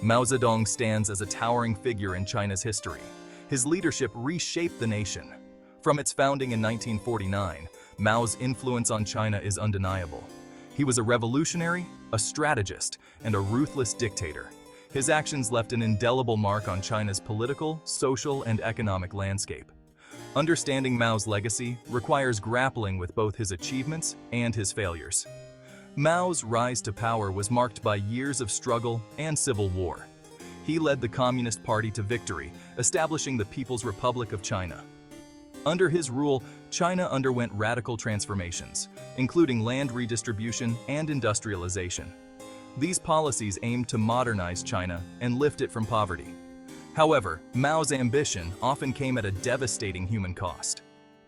Mao Zedong stands as a towering figure in China's history. His leadership reshaped the nation. From its founding in 1949, Mao's influence on China is undeniable. He was a revolutionary, a strategist, and a ruthless dictator. His actions left an indelible mark on China's political, social, and economic landscape. Understanding Mao's legacy requires grappling with both his achievements and his failures. Mao's rise to power was marked by years of struggle and civil war. He led the Communist Party to victory, establishing the People's Republic of China. Under his rule, China underwent radical transformations, including land redistribution and industrialization. These policies aimed to modernize China and lift it from poverty. However, Mao's ambition often came at a devastating human cost.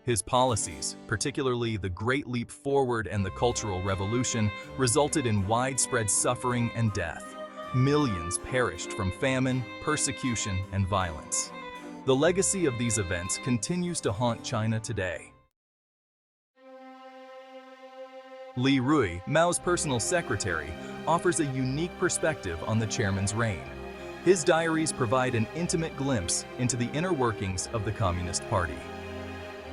His policies, particularly the Great Leap Forward and the Cultural Revolution, resulted in widespread suffering and death. Millions perished from famine, persecution, and violence. The legacy of these events continues to haunt China today. Li Rui, Mao's personal secretary, offers a unique perspective on the chairman's reign. His diaries provide an intimate glimpse into the inner workings of the Communist Party.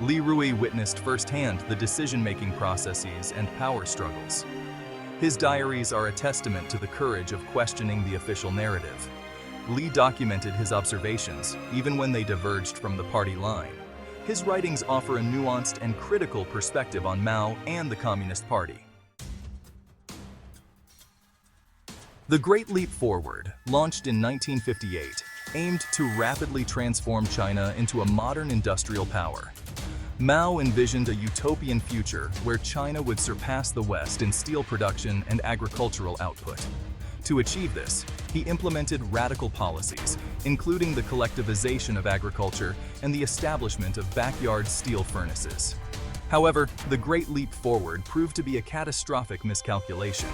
Li Rui witnessed firsthand the decision-making processes and power struggles. His diaries are a testament to the courage of questioning the official narrative. Li documented his observations, even when they diverged from the party line. His writings offer a nuanced and critical perspective on Mao and the Communist Party. The Great Leap Forward, launched in 1958, aimed to rapidly transform China into a modern industrial power. Mao envisioned a utopian future where China would surpass the West in steel production and agricultural output. To achieve this, he implemented radical policies, including the collectivization of agriculture and the establishment of backyard steel furnaces. However, the Great Leap Forward proved to be a catastrophic miscalculation.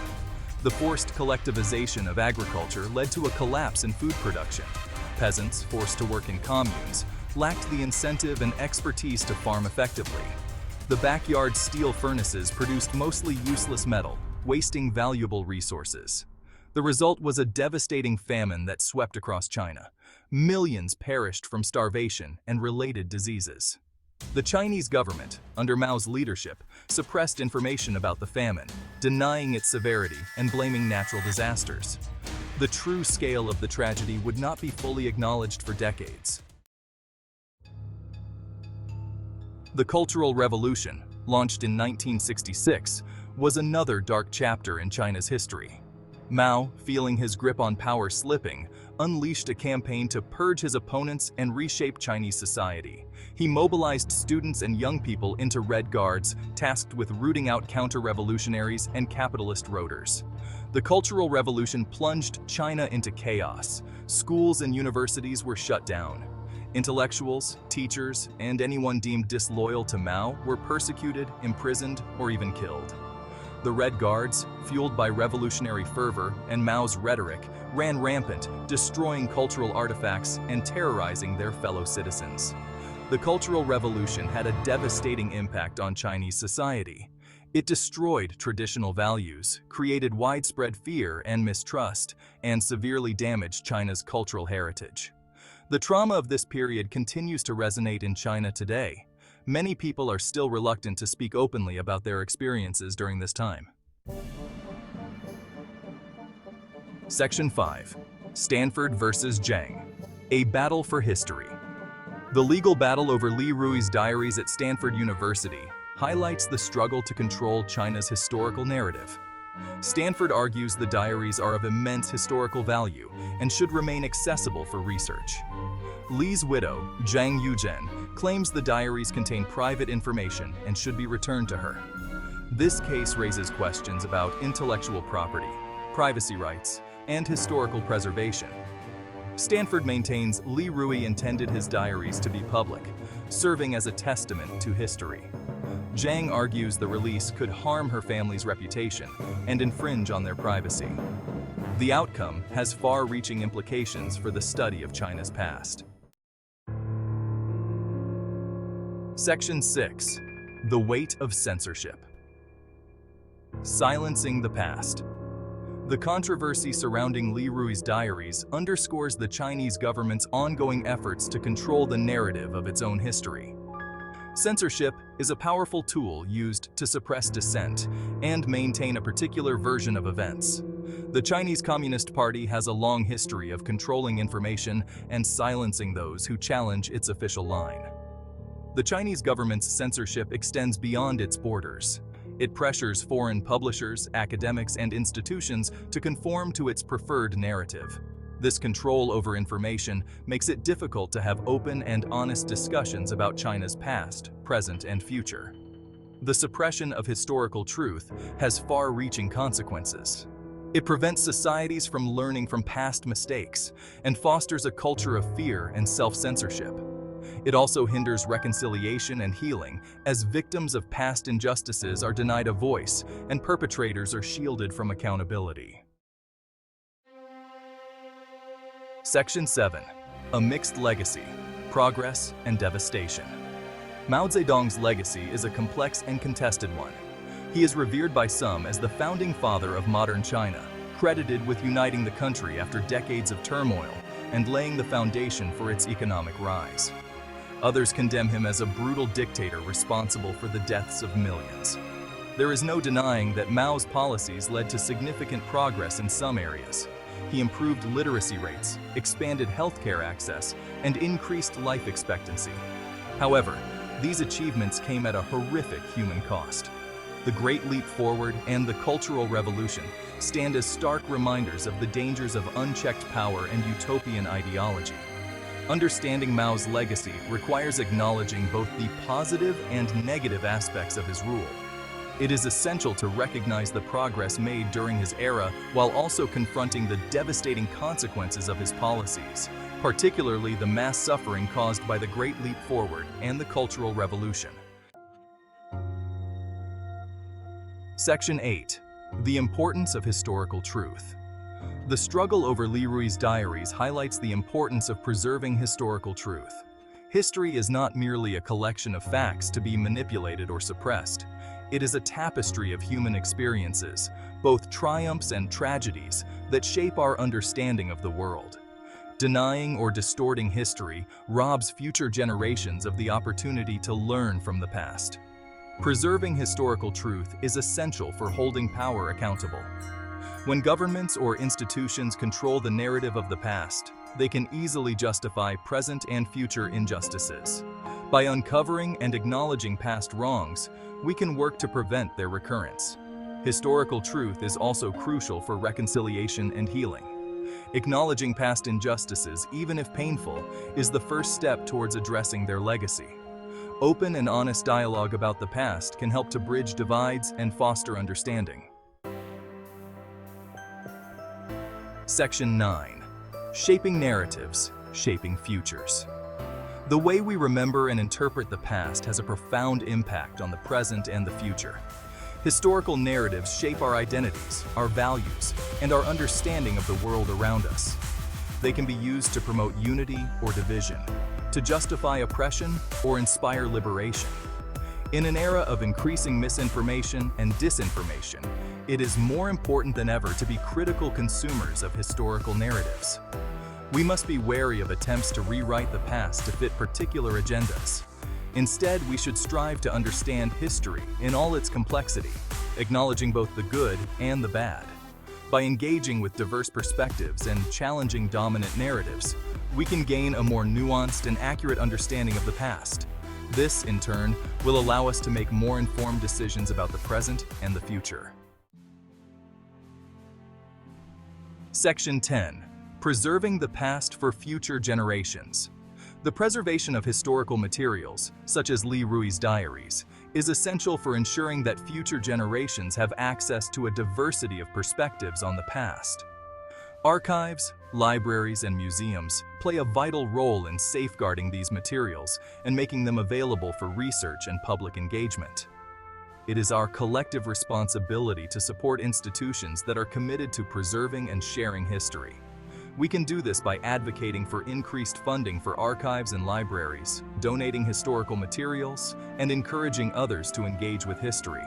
The forced collectivization of agriculture led to a collapse in food production. Peasants, forced to work in communes, lacked the incentive and expertise to farm effectively. The backyard steel furnaces produced mostly useless metal, wasting valuable resources. The result was a devastating famine that swept across China. Millions perished from starvation and related diseases. The Chinese government, under Mao's leadership, suppressed information about the famine, denying its severity and blaming natural disasters. The true scale of the tragedy would not be fully acknowledged for decades. The Cultural Revolution, launched in 1966, was another dark chapter in China's history. Mao, feeling his grip on power slipping, unleashed a campaign to purge his opponents and reshape Chinese society. He mobilized students and young people into Red Guards, tasked with rooting out counter-revolutionaries and capitalist roaders. The Cultural Revolution plunged China into chaos. Schools and universities were shut down. Intellectuals, teachers, and anyone deemed disloyal to Mao were persecuted, imprisoned, or even killed. The Red Guards, fueled by revolutionary fervor and Mao's rhetoric, ran rampant, destroying cultural artifacts and terrorizing their fellow citizens. The Cultural Revolution had a devastating impact on Chinese society. It destroyed traditional values, created widespread fear and mistrust, and severely damaged China's cultural heritage. The trauma of this period continues to resonate in China today. Many people are still reluctant to speak openly about their experiences during this time. Section 5. Stanford versus Zhang. A battle for history. The legal battle over Li Rui's diaries at Stanford University highlights the struggle to control China's historical narrative. Stanford argues the diaries are of immense historical value and should remain accessible for research. Li's widow, Zhang Yuzhen, claims the diaries contain private information and should be returned to her. This case raises questions about intellectual property, privacy rights, and historical preservation. Stanford maintains Li Rui intended his diaries to be public, serving as a testament to history. Zhang argues the release could harm her family's reputation and infringe on their privacy. The outcome has far-reaching implications for the study of China's past. Section 6. The weight of censorship. Silencing the past. The controversy surrounding Li Rui's diaries underscores the Chinese government's ongoing efforts to control the narrative of its own history. Censorship is a powerful tool used to suppress dissent and maintain a particular version of events. The Chinese Communist Party has a long history of controlling information and silencing those who challenge its official line. The Chinese government's censorship extends beyond its borders. It pressures foreign publishers, academics, and institutions to conform to its preferred narrative. This control over information makes it difficult to have open and honest discussions about China's past, present, and future. The suppression of historical truth has far-reaching consequences. It prevents societies from learning from past mistakes and fosters a culture of fear and self-censorship. It also hinders reconciliation and healing, as victims of past injustices are denied a voice and perpetrators are shielded from accountability. Section 7. A Mixed Legacy, Progress and Devastation. Mao Zedong's legacy is a complex and contested one. He is revered by some as the founding father of modern China, credited with uniting the country after decades of turmoil and laying the foundation for its economic rise. Others condemn him as a brutal dictator responsible for the deaths of millions. There is no denying that Mao's policies led to significant progress in some areas. He improved literacy rates, expanded healthcare access, and increased life expectancy. However, these achievements came at a horrific human cost. The Great Leap Forward and the Cultural Revolution stand as stark reminders of the dangers of unchecked power and utopian ideology. Understanding Mao's legacy requires acknowledging both the positive and negative aspects of his rule. It is essential to recognize the progress made during his era while also confronting the devastating consequences of his policies, particularly the mass suffering caused by the Great Leap Forward and the Cultural Revolution. Section 8. The Importance of Historical Truth. The struggle over Li Rui's diaries highlights the importance of preserving historical truth. History is not merely a collection of facts to be manipulated or suppressed. It is a tapestry of human experiences, both triumphs and tragedies, that shape our understanding of the world. Denying or distorting history robs future generations of the opportunity to learn from the past. Preserving historical truth is essential for holding power accountable. When governments or institutions control the narrative of the past, they can easily justify present and future injustices. By uncovering and acknowledging past wrongs, we can work to prevent their recurrence. Historical truth is also crucial for reconciliation and healing. Acknowledging past injustices, even if painful, is the first step towards addressing their legacy. Open and honest dialogue about the past can help to bridge divides and foster understanding. Section 9. Shaping Narratives, Shaping Futures. The way we remember and interpret the past has a profound impact on the present and the future. Historical narratives shape our identities, our values, and our understanding of the world around us. They can be used to promote unity or division, to justify oppression or inspire liberation. In an era of increasing misinformation and disinformation, it is more important than ever to be critical consumers of historical narratives. We must be wary of attempts to rewrite the past to fit particular agendas. Instead, we should strive to understand history in all its complexity, acknowledging both the good and the bad. By engaging with diverse perspectives and challenging dominant narratives, we can gain a more nuanced and accurate understanding of the past. This, in turn, will allow us to make more informed decisions about the present and the future. Section 10. Preserving the past for future generations. The preservation of historical materials, such as Li Rui's diaries, is essential for ensuring that future generations have access to a diversity of perspectives on the past. Archives, libraries, and museums play a vital role in safeguarding these materials and making them available for research and public engagement. It is our collective responsibility to support institutions that are committed to preserving and sharing history. We can do this by advocating for increased funding for archives and libraries, donating historical materials, and encouraging others to engage with history.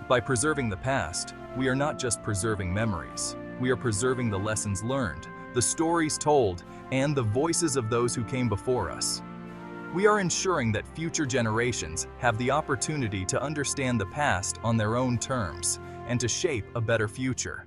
By preserving the past, we are not just preserving memories, We are preserving the lessons learned, the stories told, and the voices of those who came before us. We are ensuring that future generations have the opportunity to understand the past on their own terms and to shape a better future.